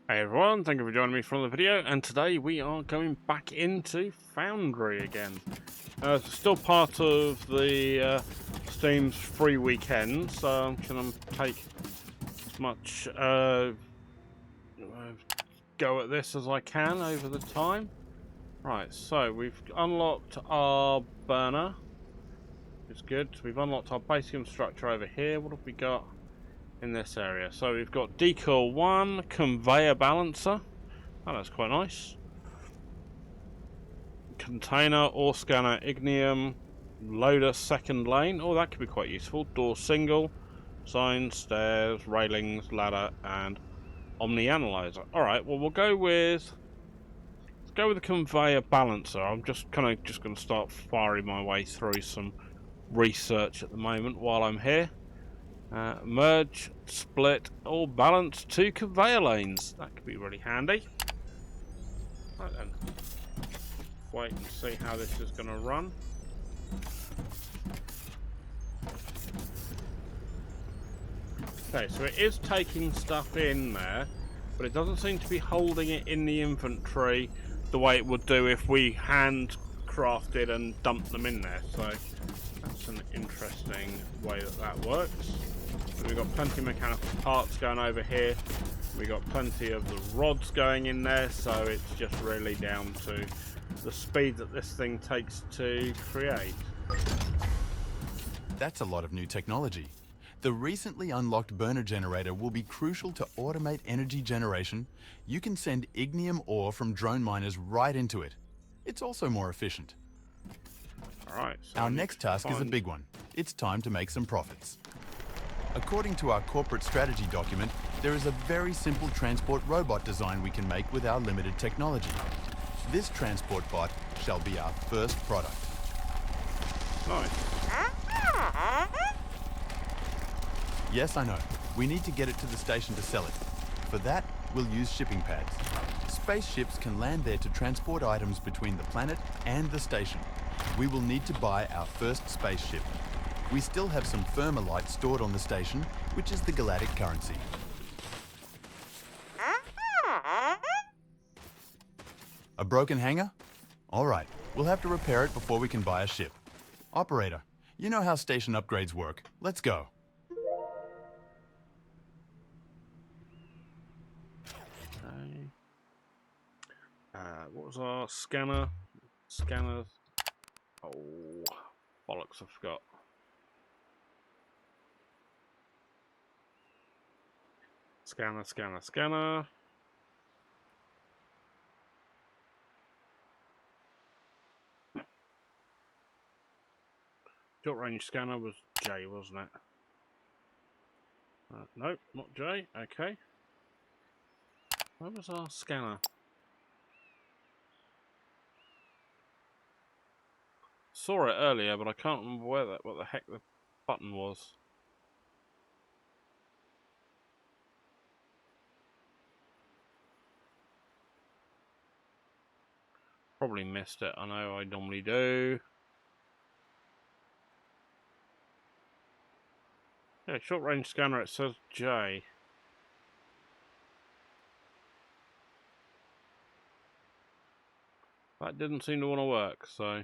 Hey everyone, thank you for joining me for another video, and today we are going back into Foundry again. It's still part of the Steam's free weekend, so I'm going to take as much go at this as I can over the time. Right, so we've unlocked our burner. It's good. We've unlocked our basic structure over here. What have we got in this area? So we've got decal 1, conveyor balancer. Oh, that's quite nice. Container, ore scanner, ignium, loader, second lane. Oh, that could be quite useful. Door single, signs, stairs, railings, ladder, and omni analyzer. All right. Well, let's go with the conveyor balancer. I'm just going to start firing my way through some research at the moment while I'm here. Merge, split, or balance 2 conveyor lanes. That could be really handy. Right then. Wait and see how this is going to run. Okay, so it is taking stuff in there, but it doesn't seem to be holding it in the inventory the way it would do if we handcrafted and dumped them in there. So that's an interesting way that works. So we've got plenty of mechanical parts going over here. We've got plenty of the rods going in there, so it's just really down to the speed that this thing takes to create. That's a lot of new technology. The recently unlocked burner generator will be crucial to automate energy generation. You can send ignium ore from drone miners right into it. It's also more efficient. Alright, so our next task is a big one. It's time to make some profits. According to our corporate strategy document, there is a very simple transport robot design we can make with our limited technology. This transport bot shall be our first product. Nice. Yes, I know. We need to get it to the station to sell it. For that, we'll use shipping pads. Spaceships can land there to transport items between the planet and the station. We will need to buy our first spaceship. We still have some thermalite stored on the station, which is the galactic currency. A broken hangar? All right, we'll have to repair it before we can buy a ship. Operator, you know how station upgrades work. Let's go. Okay. What was our scanner? Scanners. Oh, bollocks, I forgot. Scanner, scanner, scanner. Short range scanner was J, wasn't it? Nope, not J. Okay. Where was our scanner? Saw it earlier, but I can't remember what the heck the button was. Probably missed it. I know I normally do. Yeah, short range scanner, it says J. That didn't seem to want to work, so...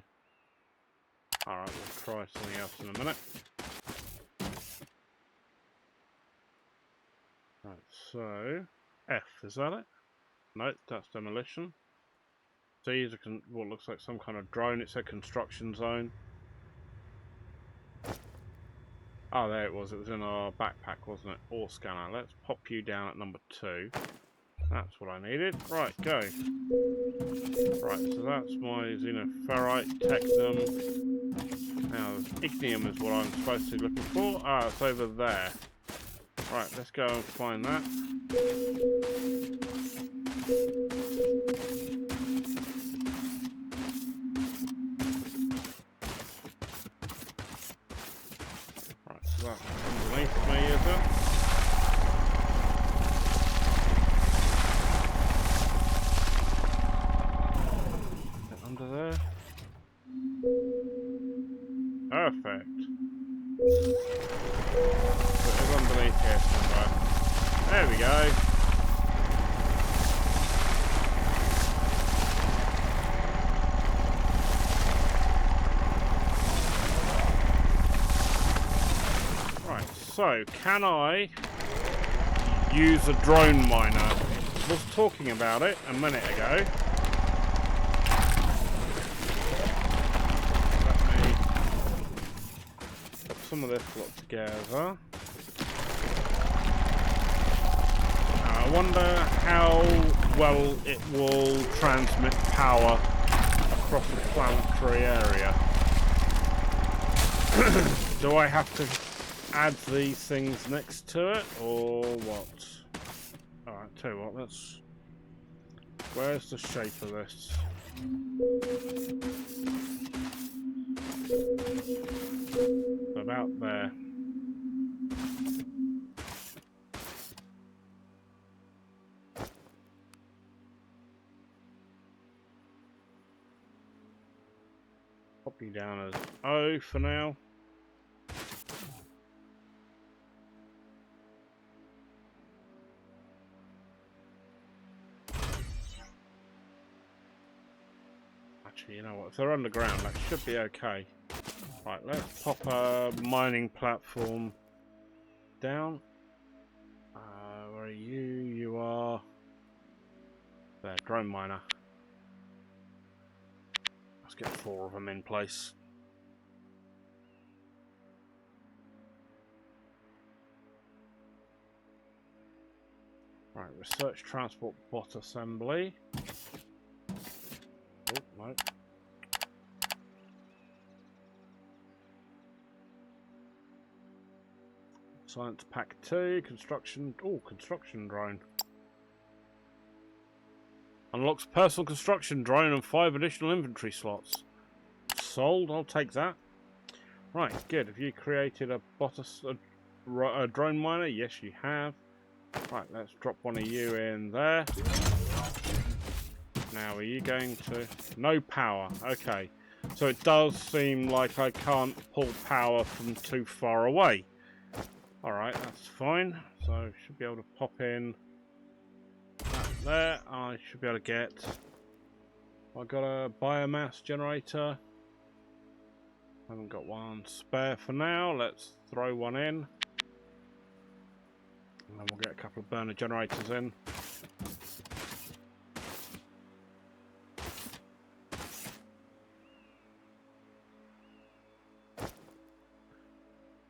Alright, we'll try something else in a minute. Right, so... F, is that it? No, that's demolition. C is what looks like some kind of drone. It said construction zone. Oh, there it was. It was in our backpack, wasn't it? Ore scanner. Let's pop you down at number 2. That's what I needed. Right, go. Right, so that's my xenoferrite, technum. Now, ignium is what I'm supposed to be looking for. Ah, it's over there. Right, let's go and find that. Right, so that's underneath me, is it? Under there. Perfect. So it is underneath here somewhere. There we go. So, can I use a drone miner? I was talking about it a minute ago. Let me put some of this lot together. I wonder how well it will transmit power across the planetary area. Do I have to add these things next to it, or what? Alright, tell you what, let's... Where's the shape of this? About there. Pop you down as O for now. Actually, you know what? If they're underground, that should be okay. Right, let's pop a mining platform down. Where are you? You are... There, drone miner. Let's get 4 of them in place. Right, research transport bot assembly. Oh, no. Science pack 2, construction. Oh, construction drone. Unlocks personal construction drone and 5 additional inventory slots. Sold, I'll take that. Right, good. Have you created a drone miner? Yes, you have. Right, let's drop one of you in there. Now, are you going to... No power. Okay. So it does seem like I can't pull power from too far away. Alright, that's fine. So, should be able to pop in that there. I should be able to get... I got a biomass generator. Haven't got one spare for now. Let's throw one in. And then we'll get a couple of burner generators in.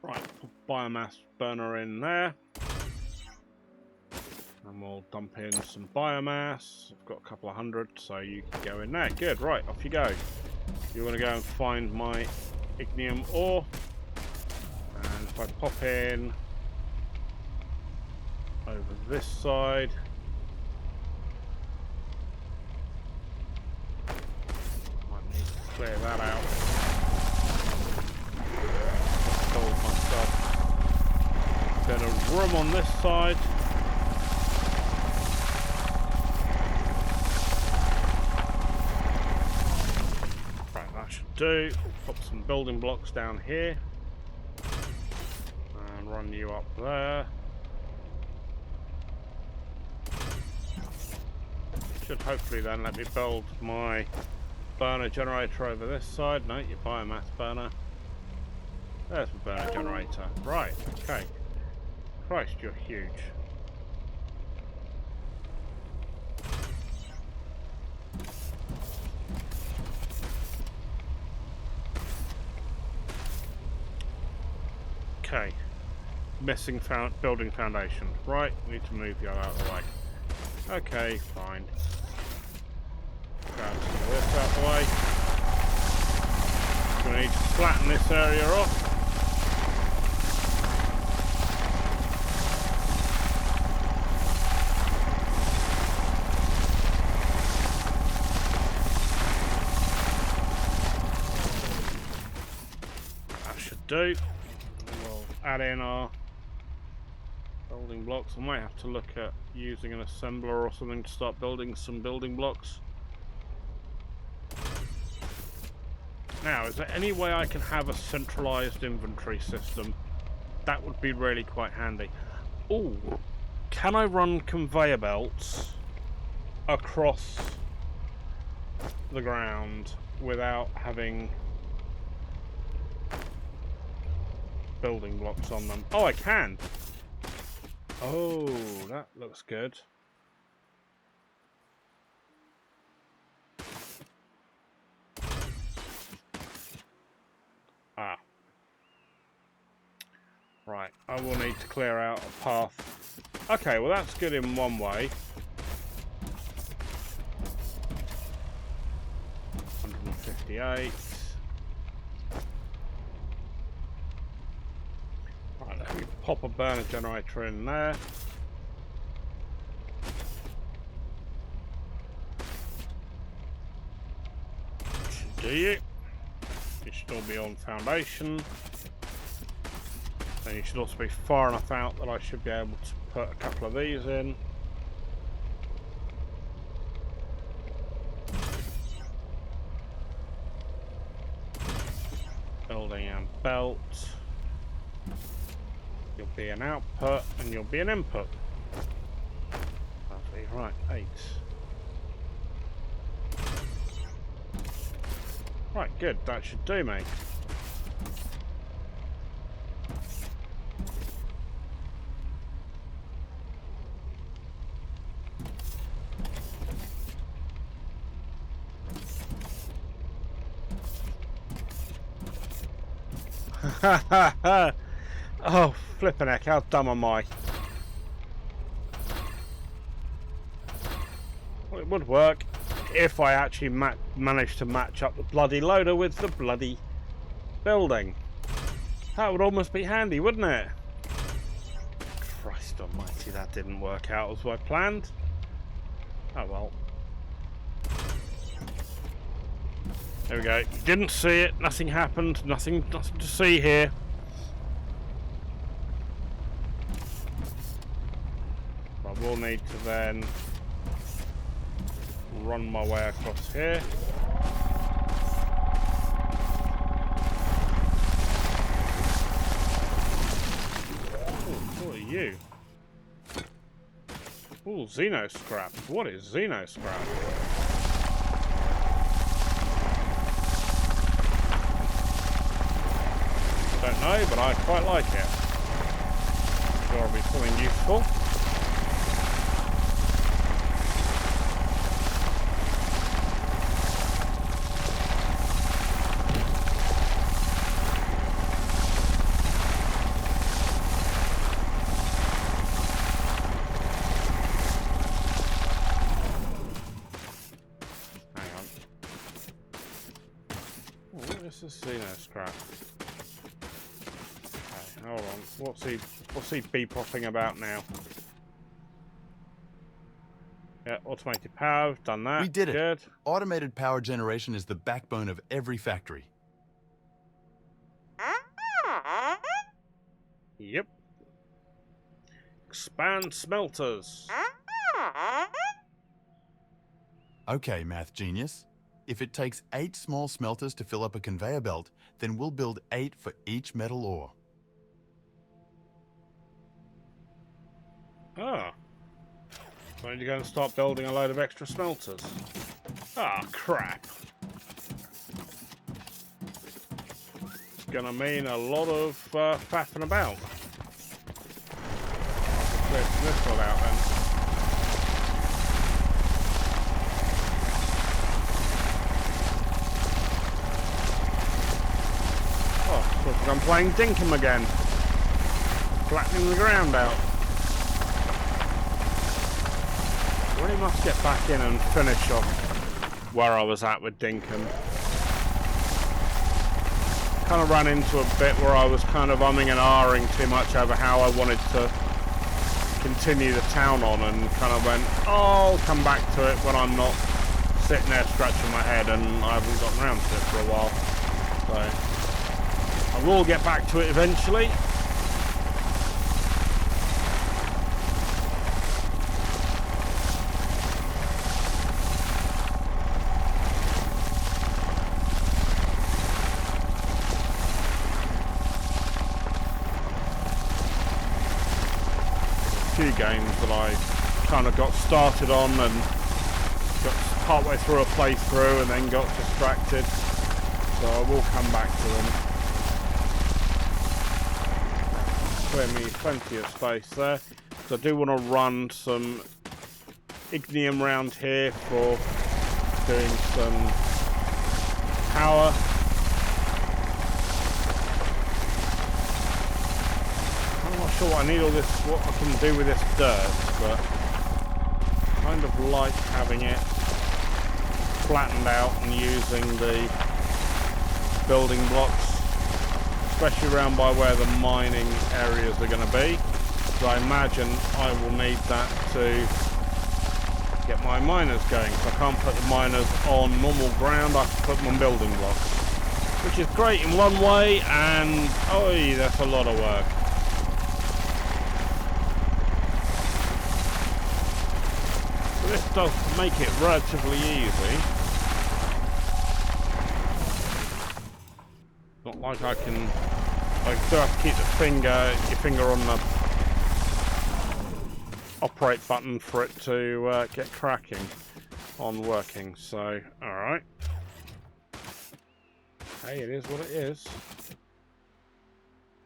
Right, put biomass burner in there. And we'll dump in some biomass. I've got a couple of hundred, so you can go in there. Good, right, off you go. You want to go and find my ignium ore. And if I pop in over this side. Might need to clear that out. Hold my stuff. Bit of room on this side. Right, that should do. Pop some building blocks down here. And run you up there. Should hopefully then let me build my burner generator over this side. No, your biomass burner. There's the burner generator. Right, okay. Christ, you're huge. Okay. Missing building foundation. Right, we need to move you out of the way. Okay, fine. Grab some of this out the way. We need to flatten this area off. That should do. We'll add in our building blocks. I might have to look at using an assembler or something to start building some building blocks. Now, is there any way I can have a centralized inventory system? That would be really quite handy. Oh, can I run conveyor belts across the ground without having building blocks on them. Oh, I can. Oh, that looks good. Ah. Right, I will need to clear out a path. Okay, well that's good in one way. 158. Right, let me pop a burner generator in there. Should do you. You should all be on foundation. And you should also be far enough out that I should be able to put a couple of these in. Building and belt. You'll be an output and you'll be an input. Lovely, right, 8. Right, good, that should do me. Oh, flippin' heck, how dumb am I? Well, it would work if I actually managed to match up the bloody loader with the bloody building. That would almost be handy, wouldn't it? Christ almighty, that didn't work out as I planned. Oh well. There we go. You didn't see it. Nothing happened. Nothing to see here. I will need to then run my way across here. Ooh, what are you? Ooh, Xeno scrap. What is Xeno scrap? Don't know, but I quite like it. Sure, it'll be something useful. Hang on. Oh, what is this Xeno scrap? Hold on, what's he beep-popping about now? Yeah, automated power, we've done that. We did it. Good. Automated power generation is the backbone of every factory. Yep. Expand smelters. Okay, math genius. If it takes 8 small smelters to fill up a conveyor belt, then we'll build 8 for each metal ore. Ah. So I need to go and start building a load of extra smelters. Ah, crap. It's gonna mean a lot of faffing about. Let's this one out then. Oh, looks like I'm playing Dinkum again. Flattening the ground out. Really must get back in and finish off where I was at with Dinkum. Kind of ran into a bit where I was kind of umming and ahhing too much over how I wanted to continue the town on, and kind of went, oh, I'll come back to it when I'm not sitting there scratching my head, and I haven't gotten around to it for a while. So I will get back to it eventually. Few games that I kind of got started on and got partway through a playthrough and then got distracted, so I will come back to them. clear me plenty of space there. So I do want to run some ignium around here for doing some power. I'm not sure what I need all this, what I can do with this dirt, but I kind of like having it flattened out and using the building blocks, especially around by where the mining areas are going to be. So I imagine I will need that to get my miners going. So I can't put the miners on normal ground, I have to put them on building blocks. Which is great in one way, and oh, that's a lot of work. So this does make it relatively easy. Not like I can, I still have to keep your finger on the operate button for it to get cracking on working. So, alright. Hey, it is what it is.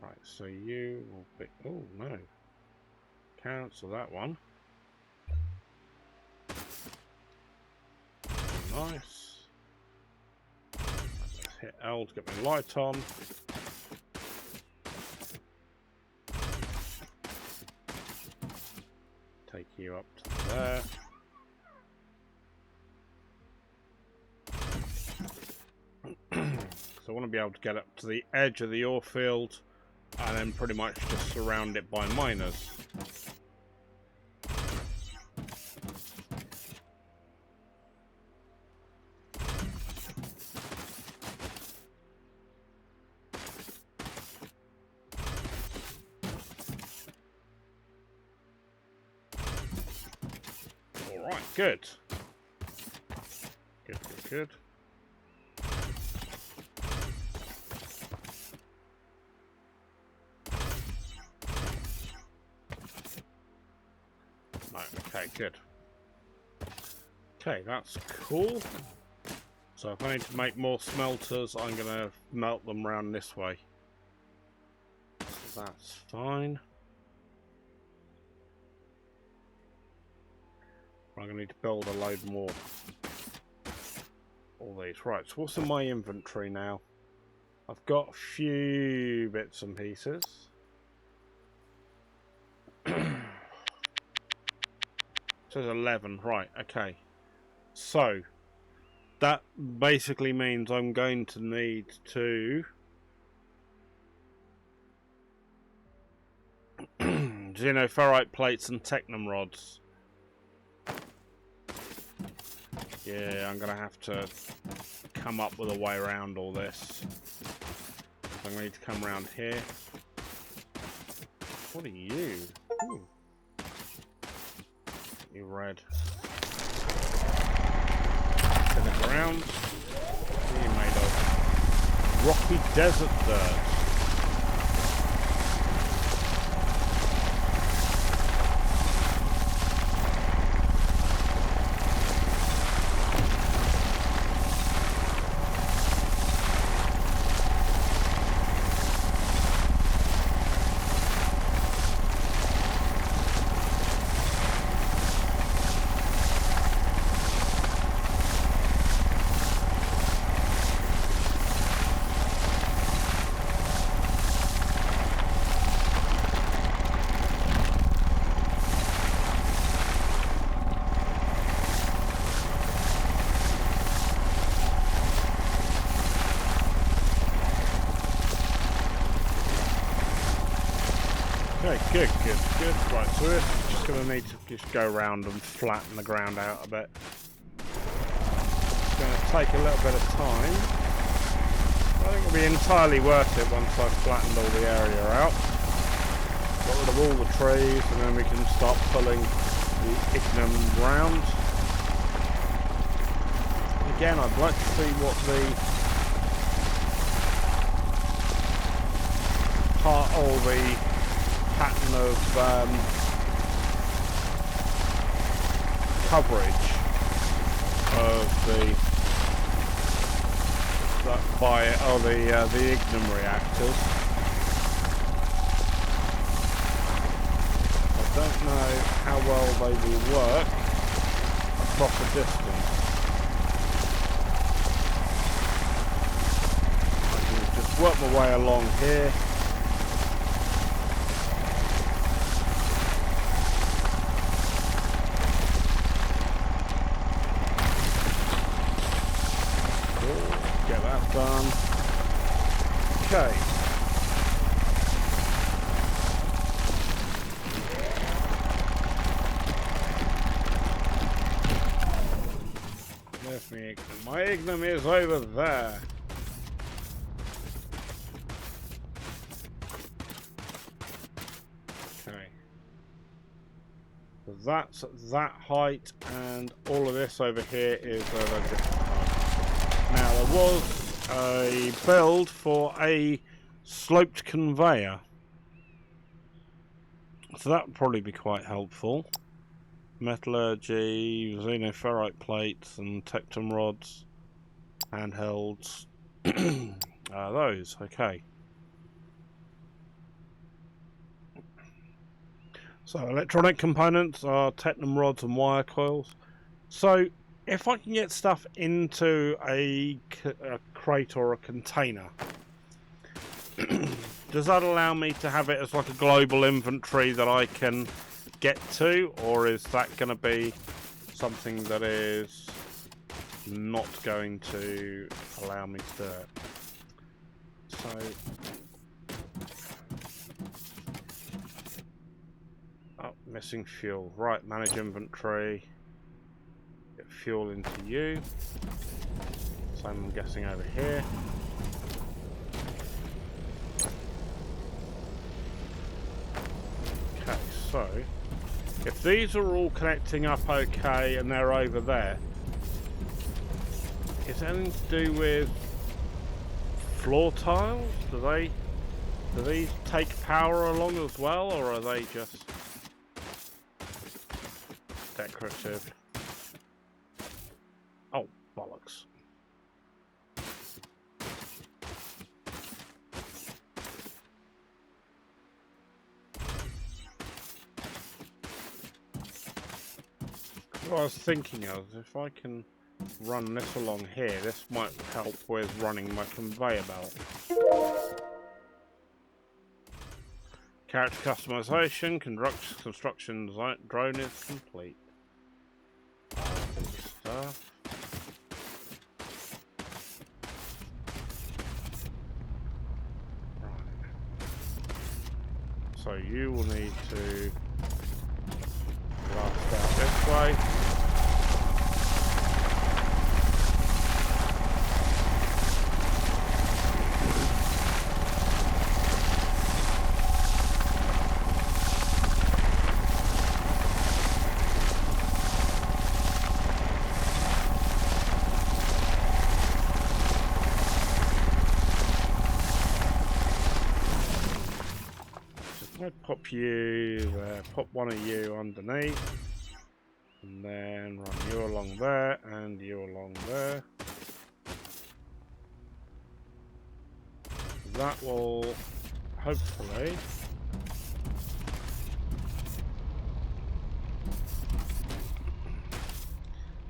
Right, so you will be, oh no. Cancel that one. Nice. Let's hit L to get my light on. Take you up to there. So I want to be able to get up to the edge of the ore field and then pretty much just surround it by miners. Alright, good. Good, good, good. Okay, good. Okay, that's cool. So if I need to make more smelters, I'm going to melt them round this way. So that's fine. I'm going to need to build a load more. All these. Right, so what's in my inventory now? I've got a few bits and pieces. It says 11, right, okay. So, that basically means I'm going to need to xenoferrite plates and technum rods. Yeah, I'm going to have to come up with a way around all this. I'm going to need to come around here. What are you? Ooh. You red. To the ground. What are you made of? Rocky desert dirt. Okay, good, good, good. Right, so we're just going to need to just go around and flatten the ground out a bit. It's going to take a little bit of time. I think it'll be entirely worth it once I've flattened all the area out. Got rid of all the trees and then we can start pulling the ignium round. Again, I'd like to see what the part or the pattern of coverage of the ignium reactors. don't know how well they will work across a distance. I can just work my way along here. Get that done. Okay. There's my ignum. My ignum is over there. Okay. So that's that height, and all of this over here is over a different height. Now there was a build for a sloped conveyor, so that would probably be quite helpful. Metallurgy, xenoferrite plates and tectum rods, handhelds. Those, okay. So electronic components are tectum rods and wire coils. So if I can get stuff into a crate or a container, does that allow me to have it as like a global inventory that I can get to, or is that going to be something that is not going to allow me to do it? So oh, missing fuel. Right, manage inventory. Get fuel into you. So I'm guessing over here. Okay, so if these are all connecting up okay and they're over there, is it anything to do with floor tiles? Do these take power along as well, or are they just decorative? Oh, bollocks. What I was thinking of, if I can run this along here, this might help with running my conveyor belt. Character customization, construction design, drone is complete. Stuff. Right. So you will need to blast out this way. Pop you there, pop one of you underneath, and then run you along there and you along there. That will hopefully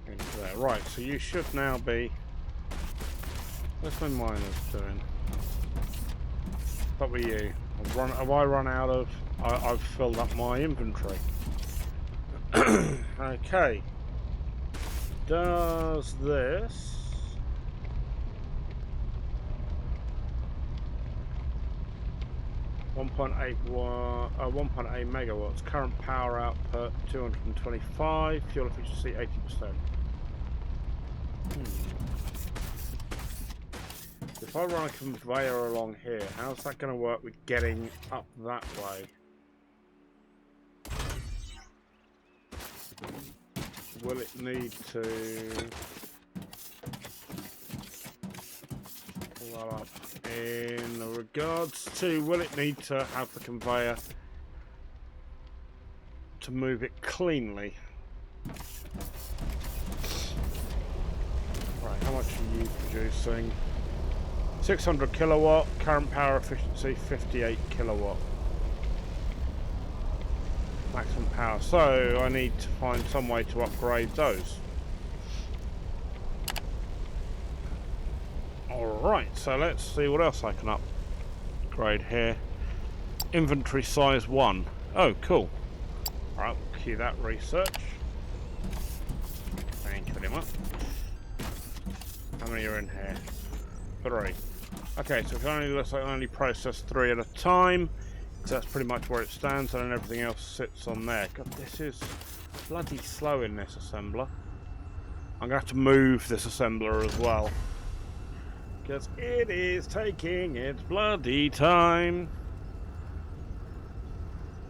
into there. Right, so you should now be. What's my miners doing? What were you? Have I run out of? I've filled up my inventory. Okay. Does this? .8 megawatts. Current power output 225. Fuel efficiency 80%. If I run a conveyor along here, how's that going to work with getting up that way? Will it need to pull that up? In regards to, will it need to have the conveyor to move it cleanly? Right, how much are you producing? 600 kilowatt, current power efficiency 58 kilowatt. maximum power. So I need to find some way to upgrade those. Alright, so let's see what else I can upgrade here. Inventory size 1. Oh, cool. Alright, we'll cue that research. Thank you very much. How many are in here? 3. Okay, so it only looks like I only process 3 at a time. So that's pretty much where it stands, and then everything else sits on there. God, this is bloody slow in this assembler. I'm going to have to move this assembler as well, because it is taking its bloody time.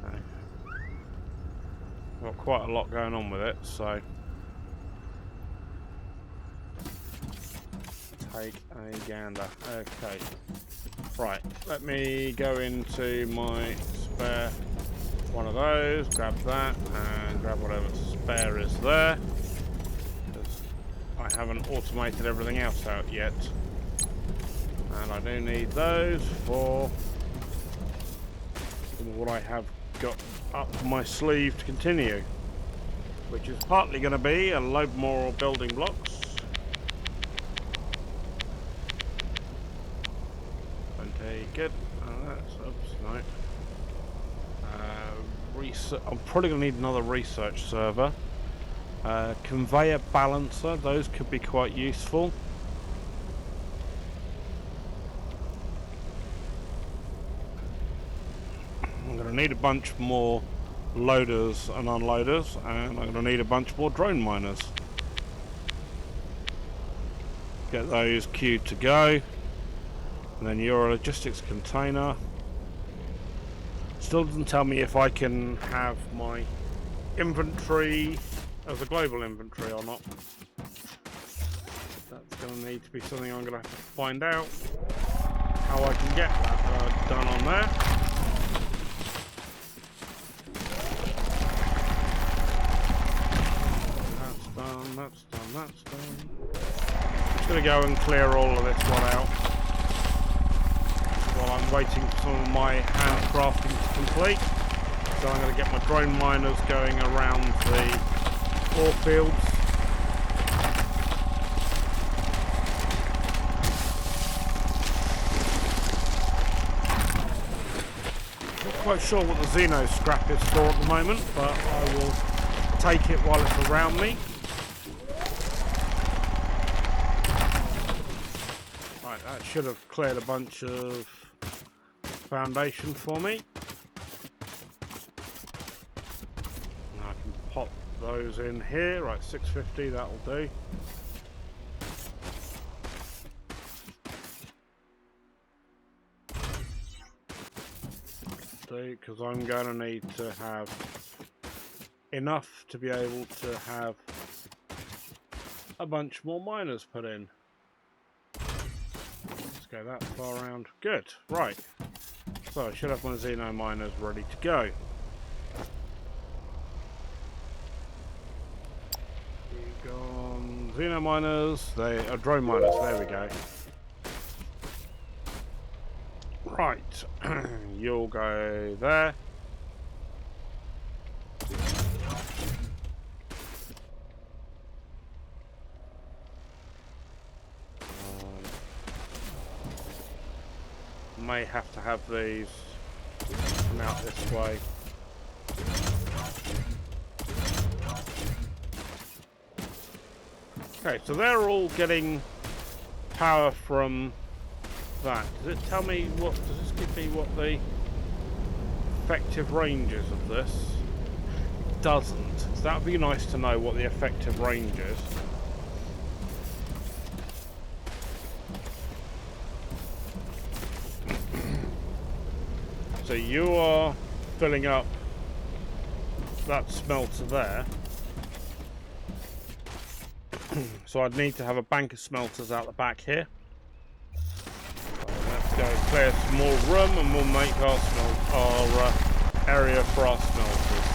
Okay. Got quite a lot going on with it, so take a gander. Okay. Right, let me go into my spare one of those, grab that, and grab whatever spare is there. Because I haven't automated everything else out yet. And I do need those for what I have got up my sleeve to continue. Which is partly going to be a load more building blocks. Good. That's oops, no. I'm probably going to need another research server. Conveyor balancer, those could be quite useful. I'm going to need a bunch more loaders and unloaders, and I'm going to need a bunch more drone miners. Get those queued to go. And then your logistics container. Still doesn't tell me if I can have my inventory as a global inventory or not. That's going to need to be something I'm going to have to find out. How I can get that done on there. That's done, that's done, that's done. Just going to go and clear all of this one out. While I'm waiting for some of my handcrafting to complete. So I'm going to get my drone miners going around the ore fields. Not quite sure what the Xeno scrap is for at the moment, but I will take it while it's around me. Right, that should have cleared a bunch of foundation for me. And I can pop those in here. Right, 650, that'll do. Because I'm going to need to have enough to be able to have a bunch more miners put in. Let's go that far around. Good, right. So I should have my Xeno miners ready to go. Gone. Xeno miners, they are drone miners, there we go. Right, you'll go there. May have to have these come out this way. Okay, so they're all getting power from that. Does it tell me what, does this give me what the effective range is of this? It doesn't. So that would be nice to know what the effective range is. So you are filling up that smelter there. So I'd need to have a bank of smelters out the back here. So let's go clear some more room and we'll make our area for our smelters.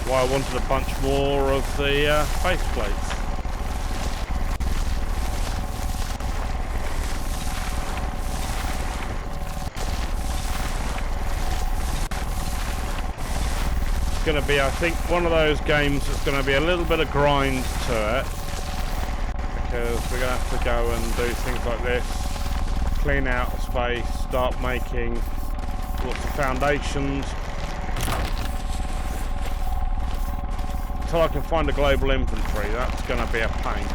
Why I wanted a bunch more of the base plates. going to be, I think, one of those games that's going to be a little bit of grind to it, because we're going to have to go and do things like this, clean out the space, start making lots of foundations. Until I can find a global inventory, that's going to be a pain.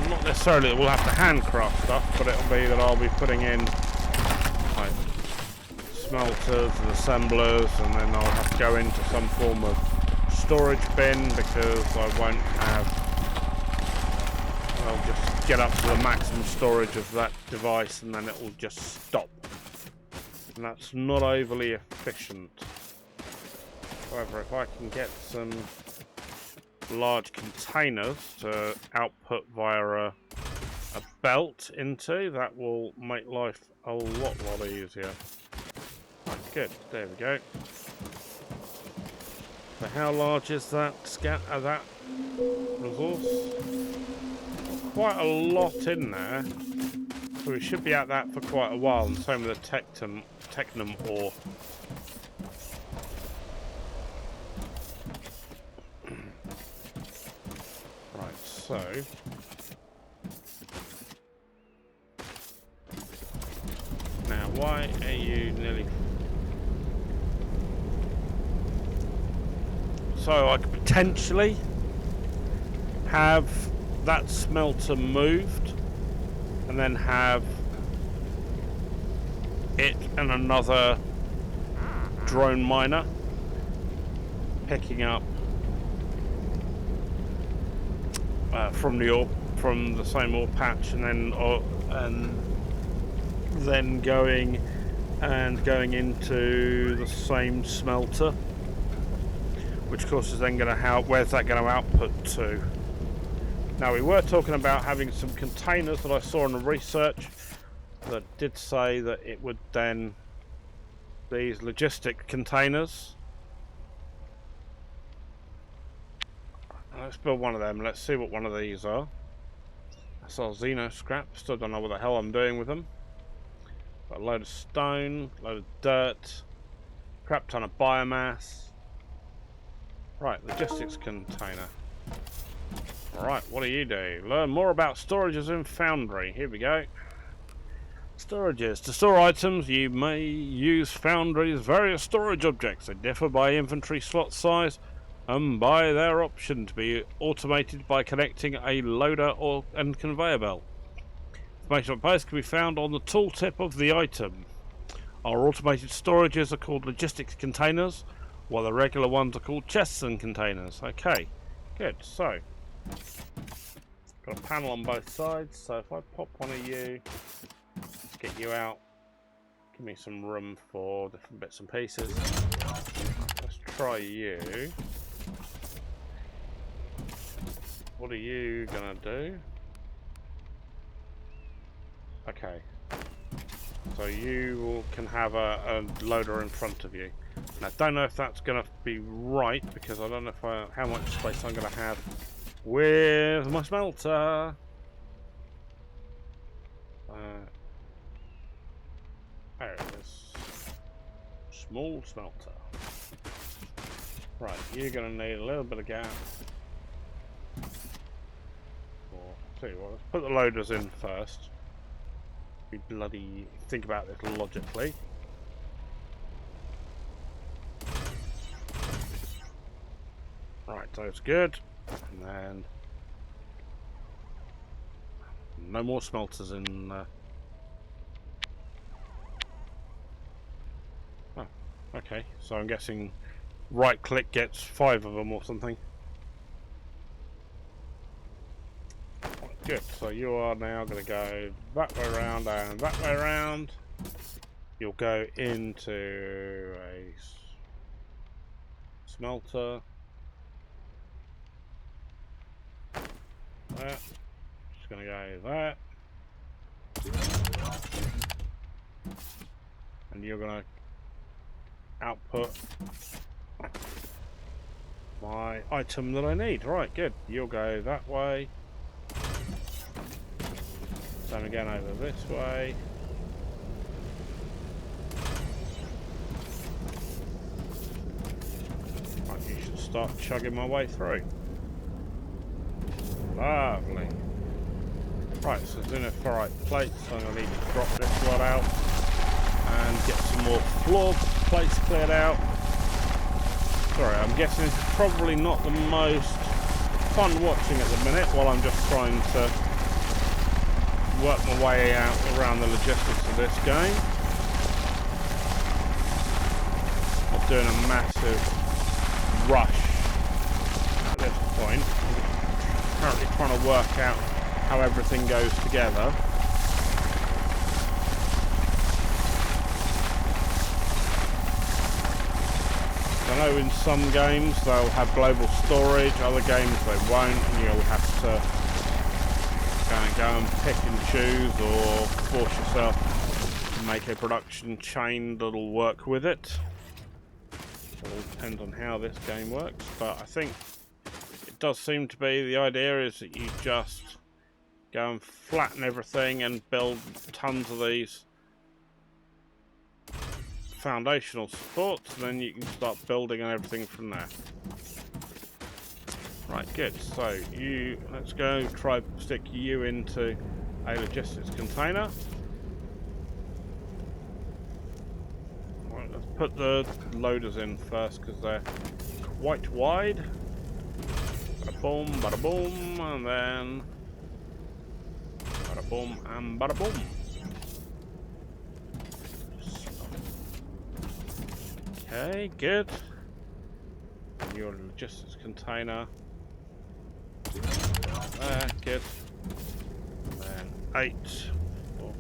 Not necessarily that we'll have to handcraft stuff, but it'll be that I'll be putting in like smelters and assemblers, and then I'll have to go into some form of storage bin because I won't have. I'll just get up to the maximum storage of that device and then it will just stop. And that's not overly efficient. However, if I can get some large containers to output via a belt into, that will make life a lot easier. Right, good, there we go. So how large is that that resource? Quite a lot in there, so we should be at that for quite a while, and same with the Technum ore. Right, so now why are you nearly... So I could potentially have that smelter moved and then have it and another drone miner picking up from the same ore patch, and then going into the same smelter, which of course is then going to where's that going to output to? Now, we were talking about having some containers that I saw in the research that did say that it would then, these logistic containers. Let's build one of them. Let's see what one of these are. That's our Xeno scrap. Still don't know what the hell I'm doing with them. Got a load of stone, a load of dirt, crap ton of biomass. Right, logistics container. Alright, what do you do? Learn more about storages in Foundry. Here we go. Storages. To store items, you may use Foundry's various storage objects. They differ by inventory slot size and by their option to be automated by connecting a loader and conveyor belt. Information on both can be found on the tooltip of the item. Our automated storages are called logistics containers, while the regular ones are called chests and containers. Okay, good. So, got a panel on both sides, so if I pop one of you, get you out, give me some room for different bits and pieces. Let's try you. What are you gonna do? Okay, so you can have a loader in front of you. Now, I don't know if that's gonna be right, because I don't know if how much space I'm gonna have with my smelter. There it is. Small smelter. Right, you're gonna need a little bit of gas. Tell you what, let's put the loaders in first. We bloody think about this logically. Right, so it's good. And then no more smelters in. Oh, okay. So I'm guessing right click gets 5 of them or something. Good, so you are now going to go that way around and that way around. You'll go into a smelter. That. Just going to go that. And you're going to output my item that I need. Right, good. You'll go that way. Same again over this way. Right, you should start chugging my way through. Lovely. Right, so ferrite plates. I'm going to need to drop this lot out and get some more floor plates cleared out. Sorry, I'm guessing this is probably not the most fun watching at the minute while I'm just trying to work my way out around the logistics of this game. I'm doing a massive rush at this point. I'm currently trying to work out how everything goes together. I know in some games they'll have global storage, other games they won't, and you'll have to go and pick and choose or force yourself to make a production chain that'll work with it. It all depends on how this game works, but I think it does seem to be the idea is that you just go and flatten everything and build tons of these foundational supports, and then you can start building on everything from there. Right, good. So let's go try stick you into a logistics container. Right, let's put the loaders in first because they're quite wide. Bada boom, bada boom, and then bada boom and bada boom. Okay, good. And your logistics container. There, good. And then 8 for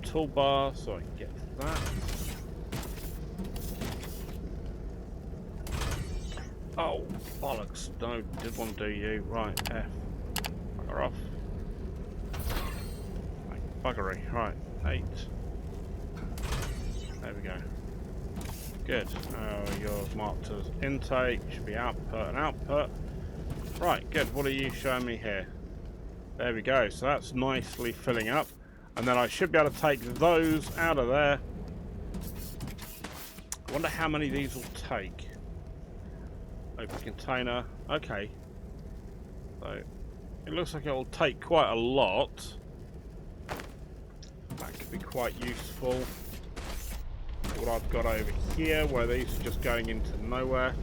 the toolbar, so I can get that. Oh, bollocks. No, did want to do you. Right, F. Bugger off. Like buggery. Right, 8. There we go. Good. You're marked as intake, should be output and output. Right, good. What are you showing me here? There we go. So that's nicely filling up. And then I should be able to take those out of there. I wonder how many these will take. Open container. Okay. So it looks like it will take quite a lot. That could be quite useful. What I've got over here, where these are just going into nowhere.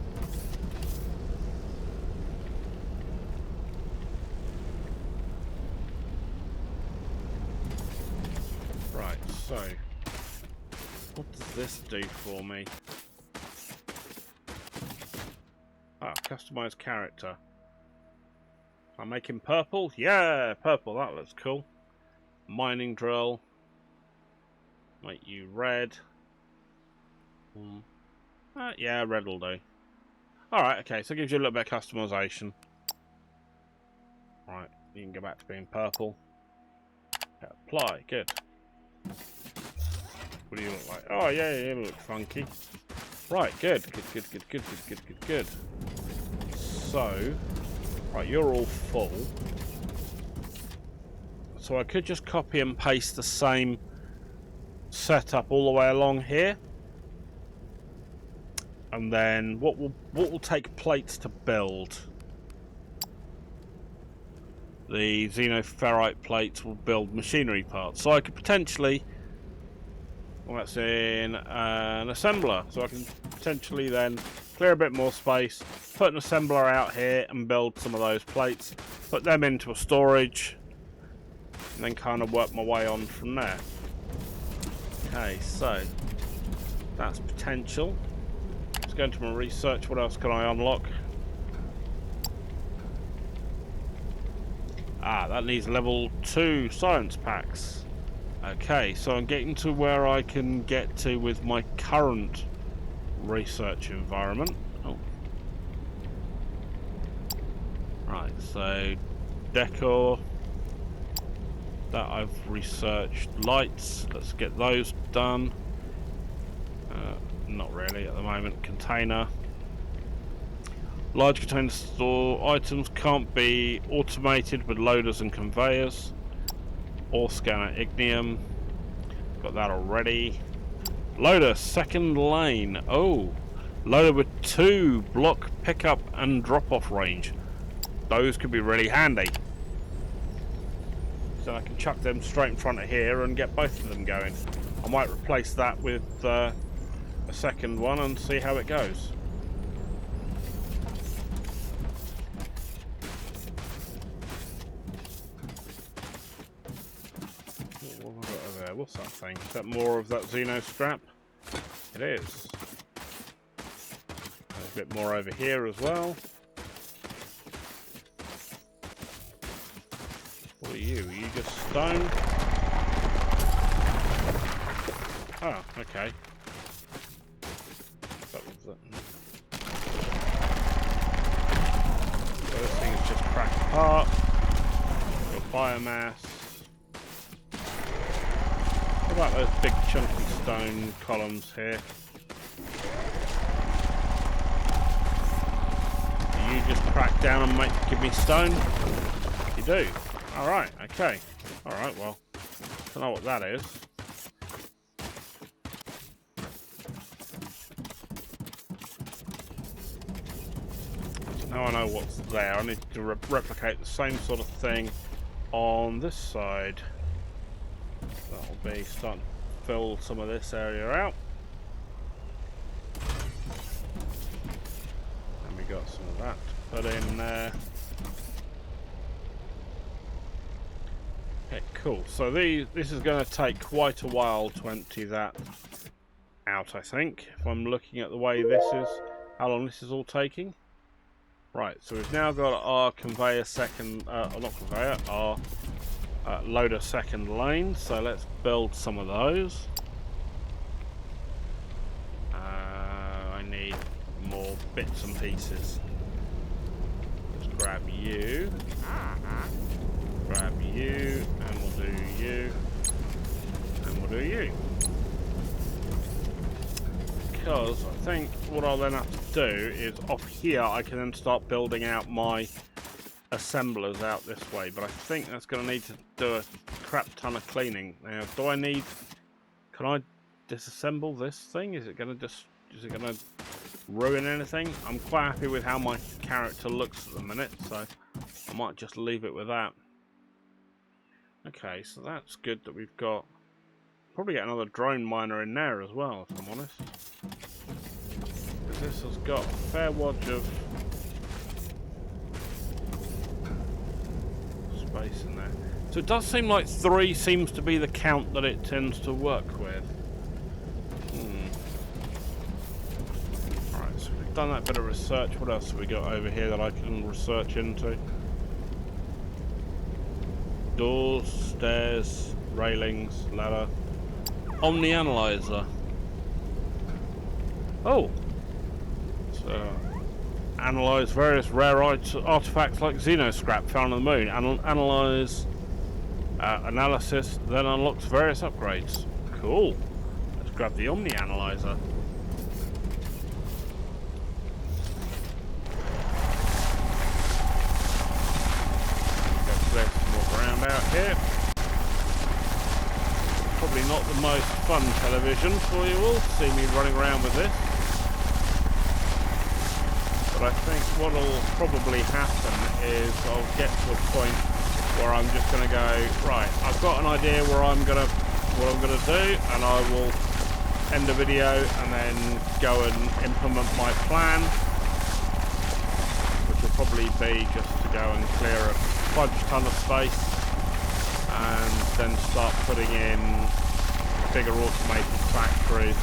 Right, so what does this do for me? Ah, customize character. I'm making purple? Yeah, purple, that looks cool. Mining drill. Make you red. Yeah, red will do. Alright, okay, so it gives you a little bit of customization. Right, you can go back to being purple. Apply, good. What do you look like? Oh, yeah, you look funky. Right, good. Good. So, right, you're all full. So I could just copy and paste the same setup all the way along here. And then what will take plates to build? The xenoferrite plates will build machinery parts. So I could potentially, well, that's in an assembler. So I can potentially then clear a bit more space, put an assembler out here and build some of those plates, put them into a storage, and then kind of work my way on from there. Okay, so that's potential. Let's go into my research. What else can I unlock? Ah, that needs level 2 science packs. Okay, so I'm getting to where I can get to with my current research environment. Oh. Right, so decor. That I've researched. Lights, let's get those done. Not really at the moment. Container. Large container store items can't be automated with loaders and conveyors. Ore scanner ignium. Got that already. Loader second lane. Oh, loader with 2 block pickup and drop off range. Those could be really handy. So I can chuck them straight in front of here and get both of them going. I might replace that with a second one and see how it goes. What have I got over there? What's that thing? Is that more of that Xeno scrap? It is. There's a bit more over here as well. What are you? Are you just stone? Oh, okay. That was it. So this thing is just cracked apart. Your biomass. What about those big chunky stone columns here? Do you just crack down and give me stone? You do. Alright, okay. Alright, well, I don't know what that is. So now I know what's there. I need to replicate the same sort of thing on this side. That'll be starting to fill some of this area out. And we got some of that to put in there. Okay, cool. So this is going to take quite a while to empty that out, I think. If I'm looking at the way this is, how long this is all taking. Right, so we've now got our conveyor second, not conveyor, our loader second lane. So let's build some of those. I need more bits and pieces. Let's grab you. Grab you, and we'll do you, and we'll do you. Because I think what I'll then have to do is off here I can then start building out my assemblers out this way, but I think that's going to need to do a crap ton of cleaning. Now, do I need... Can I disassemble this thing? Is it going to ruin anything? I'm quite happy with how my character looks at the minute, so I might just leave it with that. Okay, so that's good that we've got... Probably get another drone miner in there as well, if I'm honest. Because this has got a fair wodge of space in there. So it does seem like 3 seems to be the count that it tends to work with. Alright, so we've done that bit of research. What else have we got over here that I can research into? Doors, stairs, railings, ladder. Omni analyzer. Oh! So, analyze various rare artifacts like Xeno scrap found on the moon. Analyze analysis, then unlocks various upgrades. Cool. Let's grab the Omni analyzer. Out here. Probably not the most fun television for you all to see me running around with this. But I think what will probably happen is I'll get to a point where I'm just going to go, right, I've got an idea what I'm going to do, and I will end the video and then go and implement my plan, which will probably be just to go and clear a fudge ton of space and then start putting in bigger automated factories.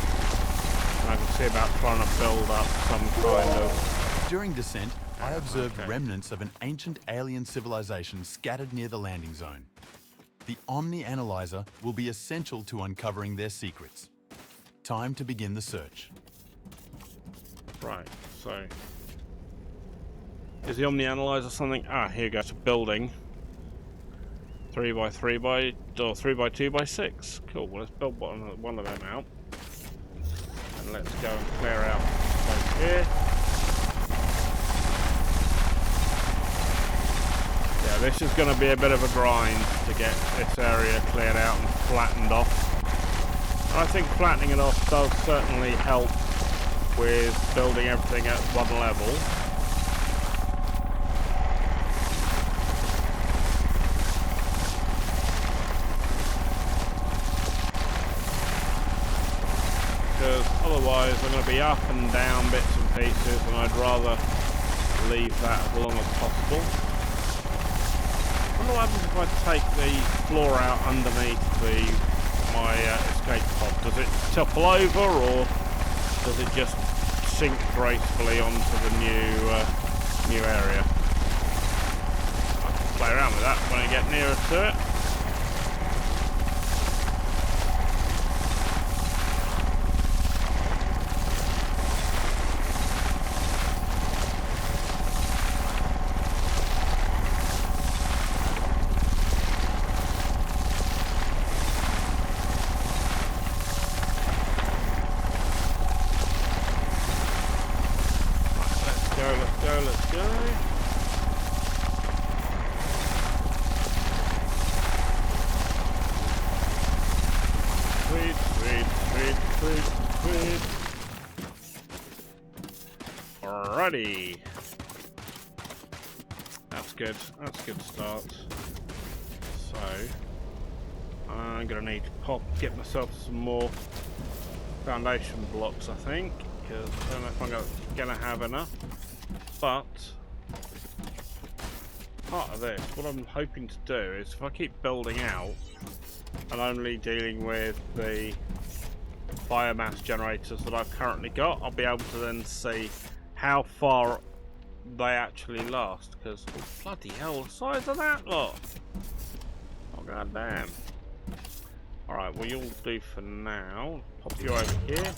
And I can see about trying to build up some kind of... During descent, I observed remnants of an ancient alien civilization scattered near the landing zone. The Omni Analyzer will be essential to uncovering their secrets. Time to begin the search. Right, so... Is the Omni Analyzer something... Ah, here goes a building. 3x3 by, or 3x2x6. Cool, well, let's build one of them out. And let's go and clear out space here. Yeah, Yeah, this is going to be a bit of a grind to get this area cleared out and flattened off. And I think flattening it off does certainly help with building everything at one level. Because otherwise I'm going to be up and down bits and pieces, and I'd rather leave that as long as possible. I wonder what happens if I take the floor out underneath my escape pod. Does it topple over, or does it just sink gracefully onto the new area? I can play around with that when I get nearer to it. Let's go. Sweet. Alrighty. That's good. That's a good start. So, I'm gonna need to get myself some more foundation blocks, I think, because I don't know if I'm gonna have enough. But part of this, what I'm hoping to do is, if I keep building out and only dealing with the biomass generators that I've currently got, I'll be able to then see how far they actually last. Because bloody hell, the size of that lot! Oh god damn! All right, well you'll do for now. Pop you over here.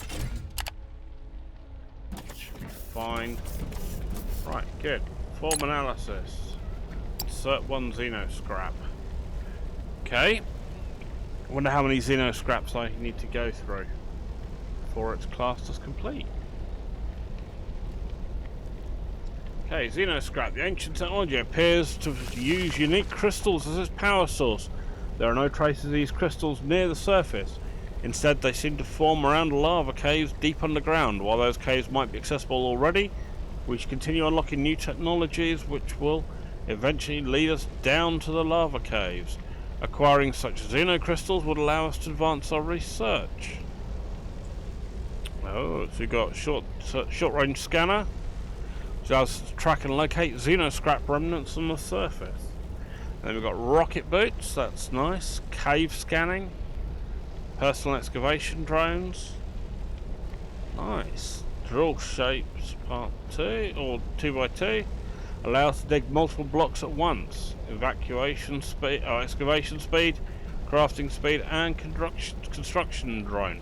Should be fine. Right, good. Form analysis. Insert 1 Xeno scrap. Okay. I wonder how many Xeno scraps I need to go through before it's classed as complete. Okay, Xeno scrap. The ancient technology appears to use unique crystals as its power source. There are no traces of these crystals near the surface. Instead, they seem to form around lava caves deep underground. While those caves might be accessible already, we should continue unlocking new technologies which will eventually lead us down to the lava caves. Acquiring such xenocrystals would allow us to advance our research. Oh, so we've got short-range scanner, which allows us to track and locate xenoscrap remnants on the surface. And then we've got rocket boots, that's nice. Cave scanning, personal excavation drones, nice. Drill shapes part 2 or 2x2 allow us to dig multiple blocks at once. Excavation speed, crafting speed, and construction drone.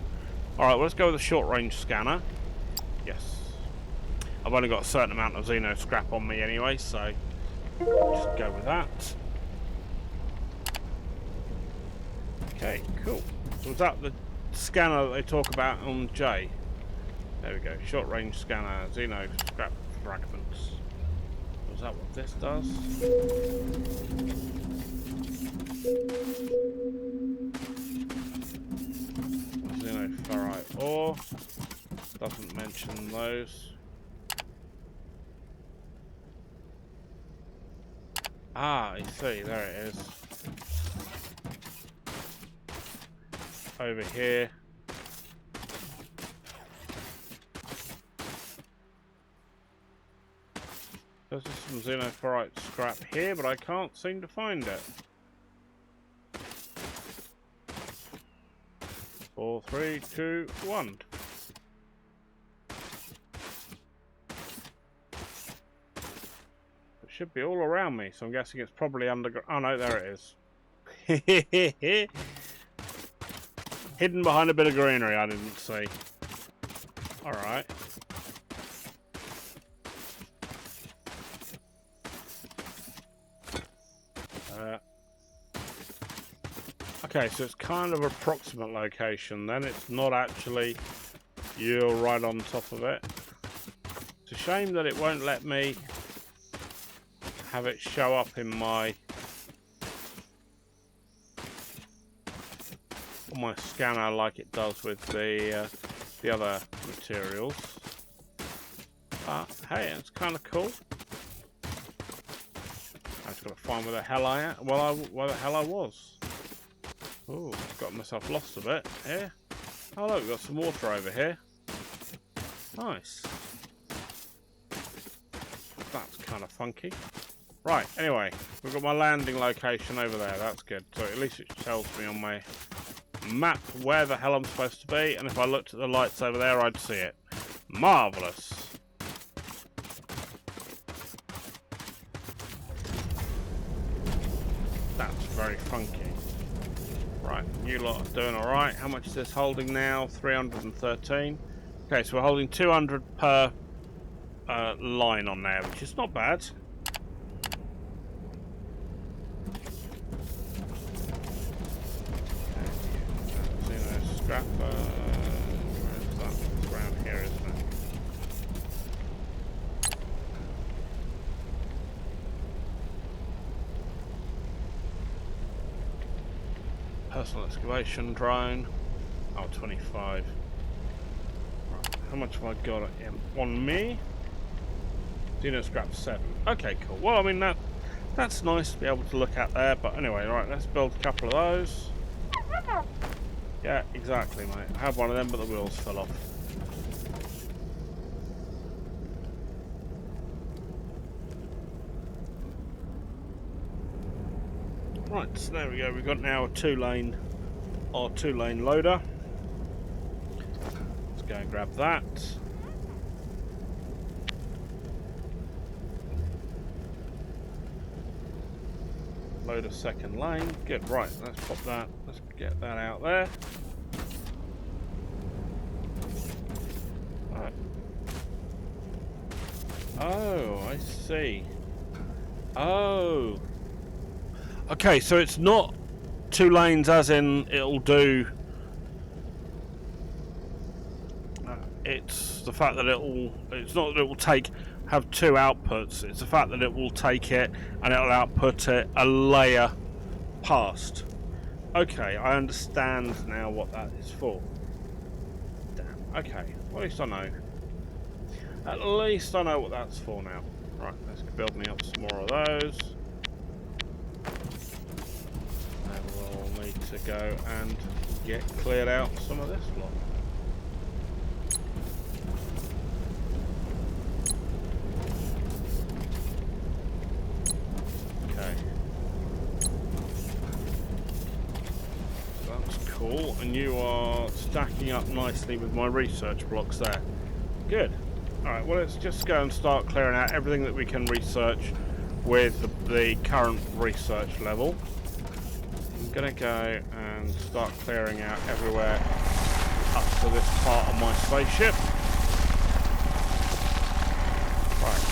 Alright, well, let's go with a short range scanner. Yes. I've only got a certain amount of Xeno scrap on me anyway, so just go with that. Okay, cool. So was that the scanner that they talk about on J? There we go, short range scanner, Xeno scrap fragments. Is that what this does? Xenoferrite ore. Doesn't mention those. Ah, I see, there it is. Over here. There's some xenoferrite scrap here, but I can't seem to find it. 4, 3, 2, 1. It should be all around me, so I'm guessing it's probably underground. Oh no, there it is. Hidden behind a bit of greenery I didn't see. Alright. Okay, so it's kind of approximate location then. It's not actually you're right on top of it. It's a shame that it won't let me have it show up in my on my scanner like it does with the other materials. But hey, it's kind of cool. I just got to find where the hell I am. Where the hell I was. Oh, got myself lost a bit here. Oh look, we've got some water over here. Nice. That's kind of funky. Right, anyway, we've got my landing location over there. That's good. So at least it tells me on my map where the hell I'm supposed to be. And if I looked at the lights over there, I'd see it. Marvellous. That's very funky. Right, you lot are doing alright. How much is this holding now? 313. Okay, so we're holding 200 per line on there, which is not bad. Scrap, where is that? It's around here, isn't it? Personal excavation drone. Oh, 25. Right. How much have I got on me? Dino scrap 7. Okay, cool. Well, I mean, that's nice to be able to look at there. But anyway, right, let's build a couple of those. Yeah, exactly, mate. I have one of them, but the wheels fell off. Right, so there we go. We've got now our two-lane loader. Let's go and grab that. Load a second lane. Good. Right, let's pop that. Let's get that out there. Right. Oh, I see. Oh. Okay, so it's not two lanes as in it'll do... it's the fact that it's not that it will have two outputs, it's the fact that it will take it and it'll output it a layer past. Okay, I understand now what that is for. Damn, okay, well, at least I know. At least I know what that's for now. Right, let's build me up some more of those. And we'll need to go and get cleared out some of this lot. Okay. That's cool, and you are stacking up nicely with my research blocks there. Good. Alright, well, let's just go and start clearing out everything that we can research with the current research level. I'm gonna go and start clearing out everywhere up to this part of my spaceship. Right.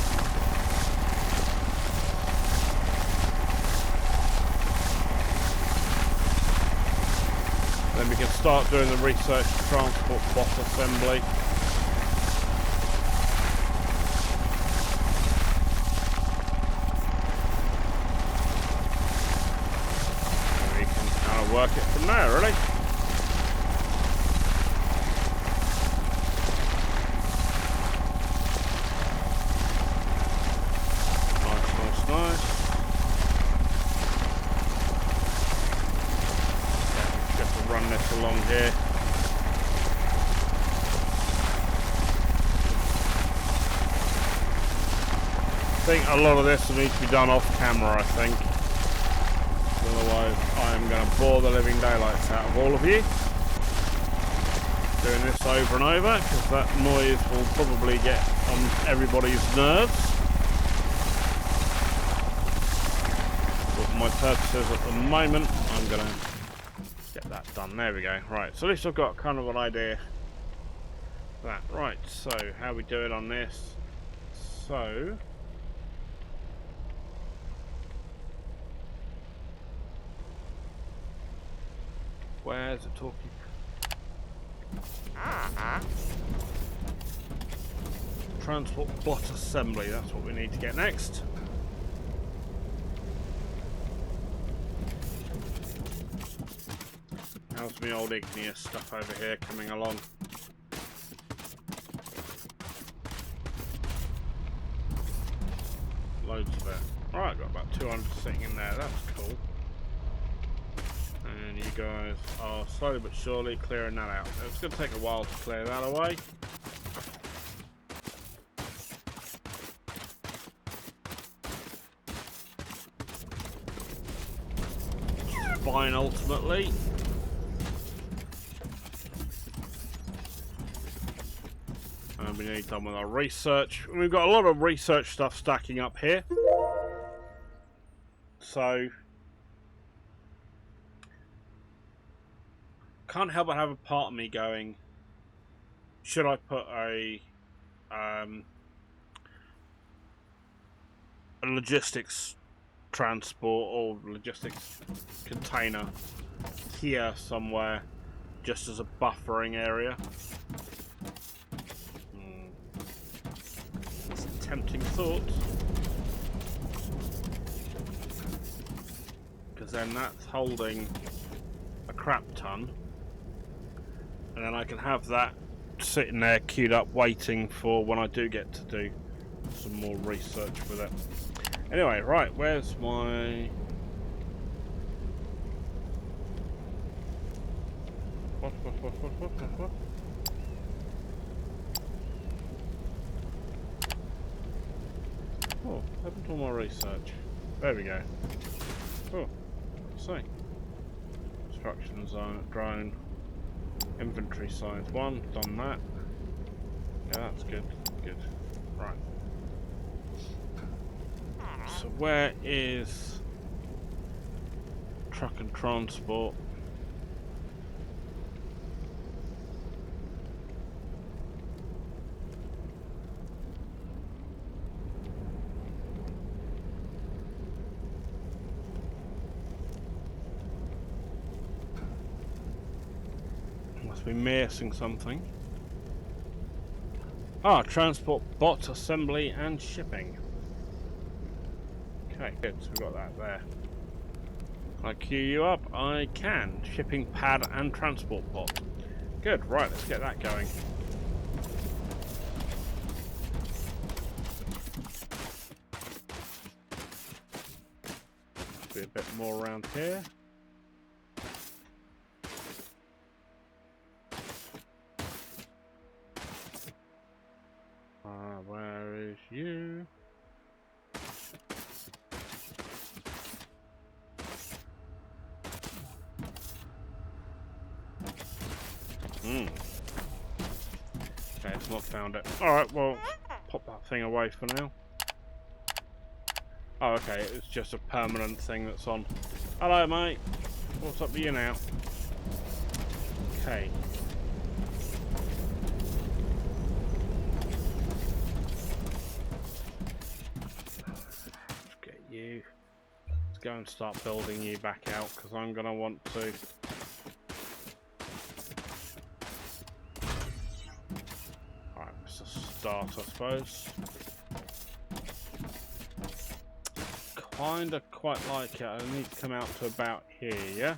Then we can start doing the research transport bot assembly. Work it from there, really. Nice. Yeah, just to run this along here. I think a lot of this will need to be done off camera, I think. Otherwise, I am going to bore the living daylights out of all of you. Doing this over and over, because that noise will probably get on everybody's nerves. But for my purposes at the moment, I'm going to get that done. There we go. Right, so at least I've got kind of an idea of that. Right, so how we do it on this. So... where's it talking? Transport plot assembly, that's what we need to get next. How How's my old igneous stuff over here coming along? Loads of it. Alright, got about 200 sitting in there, that's cool. And you guys are slowly but surely clearing that out. It's going to take a while to clear that away. Fine, ultimately. And we need done with our research. We've got a lot of research stuff stacking up here. So can't help but have a part of me going, should I put a logistics transport or logistics container here somewhere just as a buffering area? It's a tempting thought, because then that's holding a crap ton, and then I can have that sitting there queued up waiting for when I do get to do some more research with it. Anyway, right, where's my... What? Oh, happened to all my research. There we go. Oh, let's see. Instruction zone, drone, inventory size 1, done that. Yeah, that's good, good. Right. So where is truck and transport? Must be missing something. Ah, transport, bot, assembly and shipping. Okay, good, so we've got that there. Can I queue you up? I can. Shipping pad and transport bot. Good, right, let's get that going. Be a bit more around here. Where is you? Okay, it's not found it. Alright, well, pop that thing away for now. Oh, okay, it's just a permanent thing that's on. Hello, mate. What's up with you now? Okay. Let's get you. Let's go and start building you back out, because I'm going to want to... Start, I suppose. Kinda quite like it. I need to come out to about here, yeah?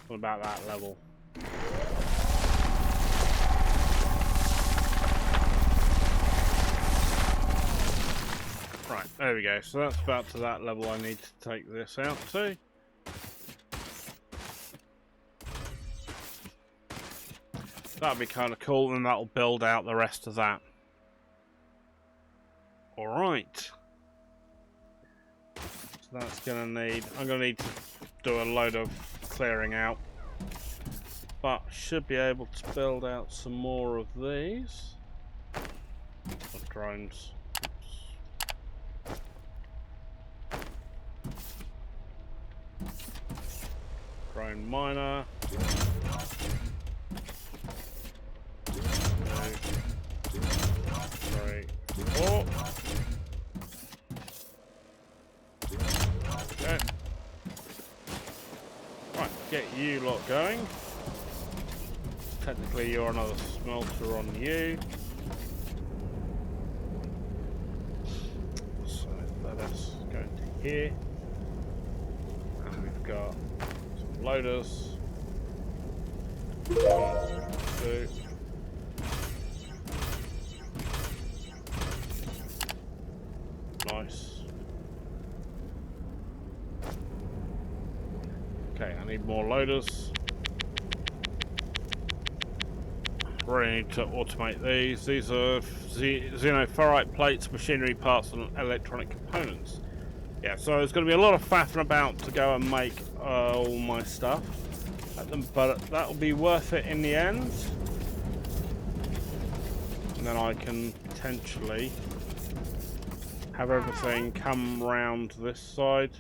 What about that level? Right, there we go. So that's about to that level I need to take this out to. That'd be kind of cool, and that'll build out the rest of that. Alright. So that's gonna need... I'm gonna need to do a load of clearing out. But should be able to build out some more of these. Of drones. Oops. Drone miner. 3, 4. Okay. Right, get you lot going. Technically you're another smelter on you. So let us go into here. And got some loaders. 1, 2. Nice. Okay, I need more loaders. Really need to automate these. These are xenoferrite plates, machinery parts, and electronic components. Yeah, so there's going to be a lot of faffing about to go and make all my stuff at them, but that'll be worth it in the end. And then I can potentially have everything come round this side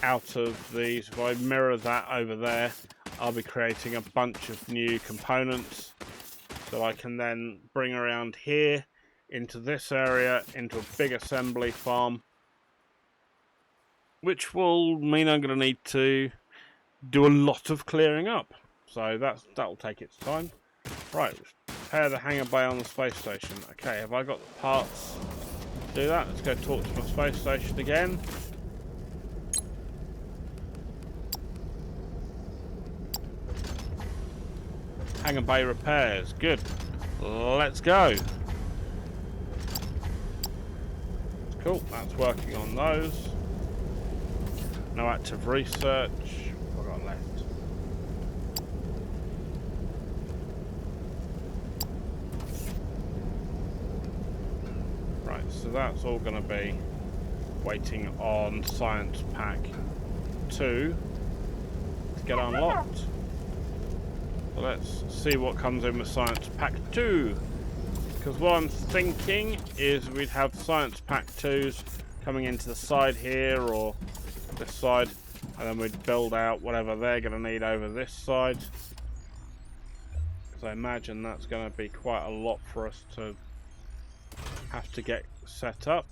out of these. If I mirror that over there, I'll be creating a bunch of new components that I can then bring around here into this area, into a big assembly farm, which will mean I'm going to need to do a lot of clearing up. So that'll take its time. Right, repair the hangar bay on the space station. Okay, have I got the parts to do that? Let's go talk to my space station again. Hangar bay repairs, good. Let's go. Cool, that's working on those. No active research. What have I got left? Right, so that's all going to be waiting on Science Pack 2 to get unlocked. So let's see what comes in with Science Pack 2. Because what I'm thinking is we'd have Science Pack 2s coming into the side here or this side, and then we'd build out whatever they're going to need over this side. Because I imagine that's going to be quite a lot for us to have to get set up.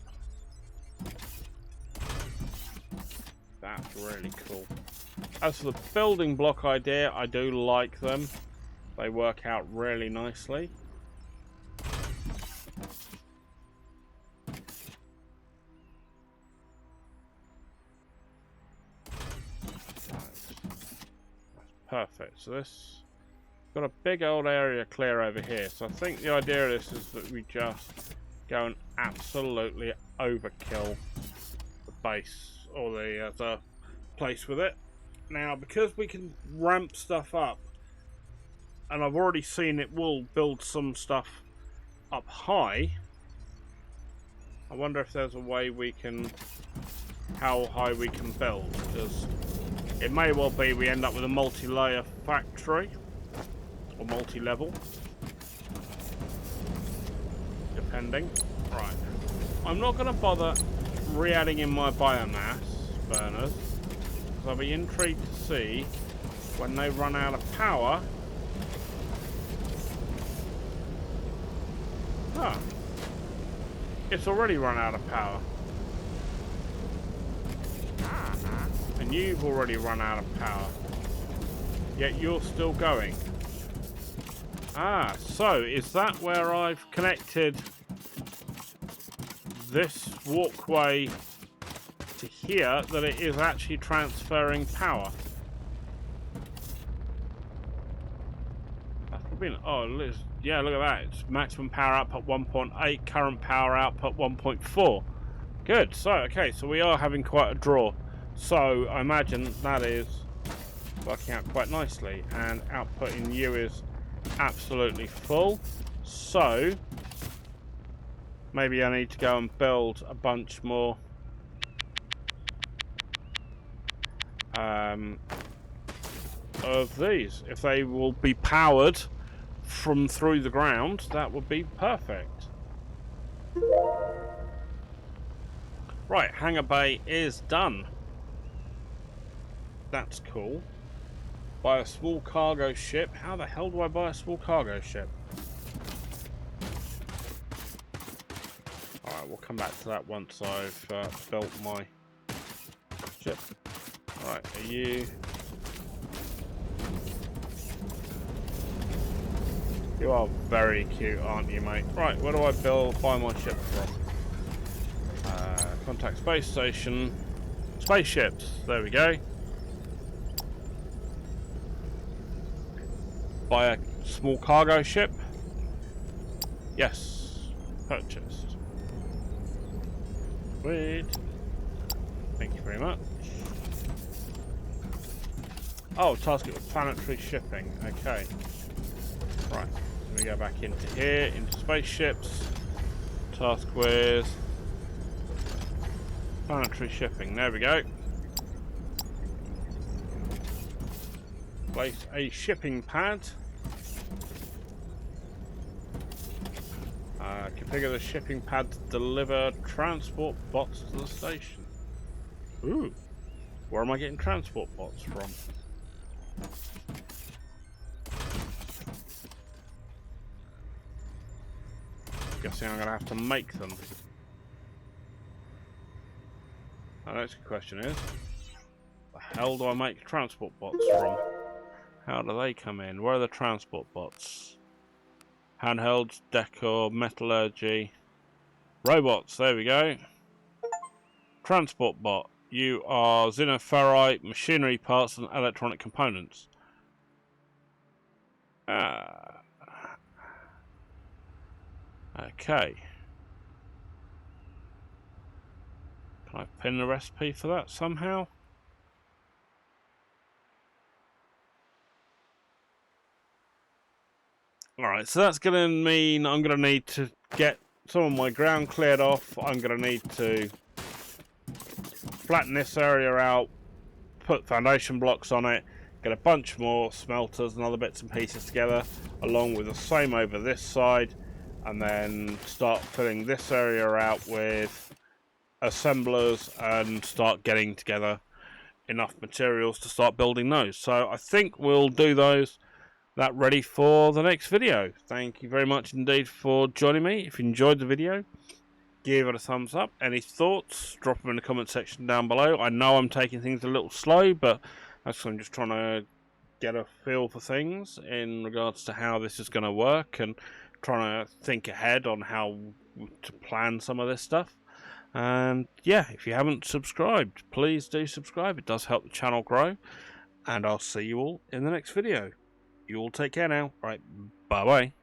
That's really cool. As for the building block idea, I do like them. They work out really nicely. Perfect. So this got a big old area clear over here. So I think the idea of this is that we just go and absolutely overkill the base or the place with it. Now, because we can ramp stuff up, and I've already seen it will build some stuff up high. I wonder if there's a way we can, how high we can build, because it may well be we end up with a multi-layer factory, or multi-level, depending. Right, I'm not going to bother re-adding in my biomass burners, because I'll be intrigued to see when they run out of power. Huh. It's already run out of power. And you've already run out of power. Yet you're still going. Ah, so is that where I've connected this walkway to here, that it is actually transferring power? That's been, oh, yeah, look at that. It's maximum power output 1.8, current power output 1.4. Good. So, okay, so we are having quite a draw. So, I imagine that is working out quite nicely. And output in U is absolutely full. So, maybe I need to go and build a bunch more of these. If they will be powered from through the ground, that would be perfect. Right, hangar bay is done. That's cool. Buy a small cargo ship. How the hell do I buy a small cargo ship? Alright, we'll come back to that once I've built my ship. Alright, are you... You are very cute, aren't you, mate? Right, where do I buy my ship from? Contact space station. Spaceships. There we go. buy a small cargo ship? Yes. Purchased. Wait. Thank you very much. Oh, task it with planetary shipping. Okay. Right. Let me go back into here, into spaceships. Task with planetary shipping. There we go. Place a shipping pad. Configure the shipping pad to deliver transport bots to the station. Ooh. Where am I getting transport bots from? Guessing I'm going to have to make them. The next question is, the hell do I make transport bots from? How do they come in? Where are the transport bots? Handhelds, decor, metallurgy, robots, there we go. Transport bot. You are xenoferrite, machinery parts and electronic components. Okay. Can I pin the recipe for that somehow? Alright, so that's going to mean I'm going to need to get some of my ground cleared off. I'm going to need to flatten this area out, put foundation blocks on it, get a bunch more smelters and other bits and pieces together, along with the same over this side, and then start filling this area out with assemblers and start getting together enough materials to start building those. So I think we'll do that ready for the next video. Thank you very much indeed for joining me. If you enjoyed the video, give it a thumbs up. Any thoughts, drop them in the comment section down below. I know I'm taking things a little slow, but that's I'm just trying to get a feel for things in regards to how this is going to work and trying to think ahead on how to plan some of this stuff. And yeah, if you haven't subscribed, please do subscribe. It does help the channel grow. And I'll see you all in the next video. You all take care now. Right, bye-bye.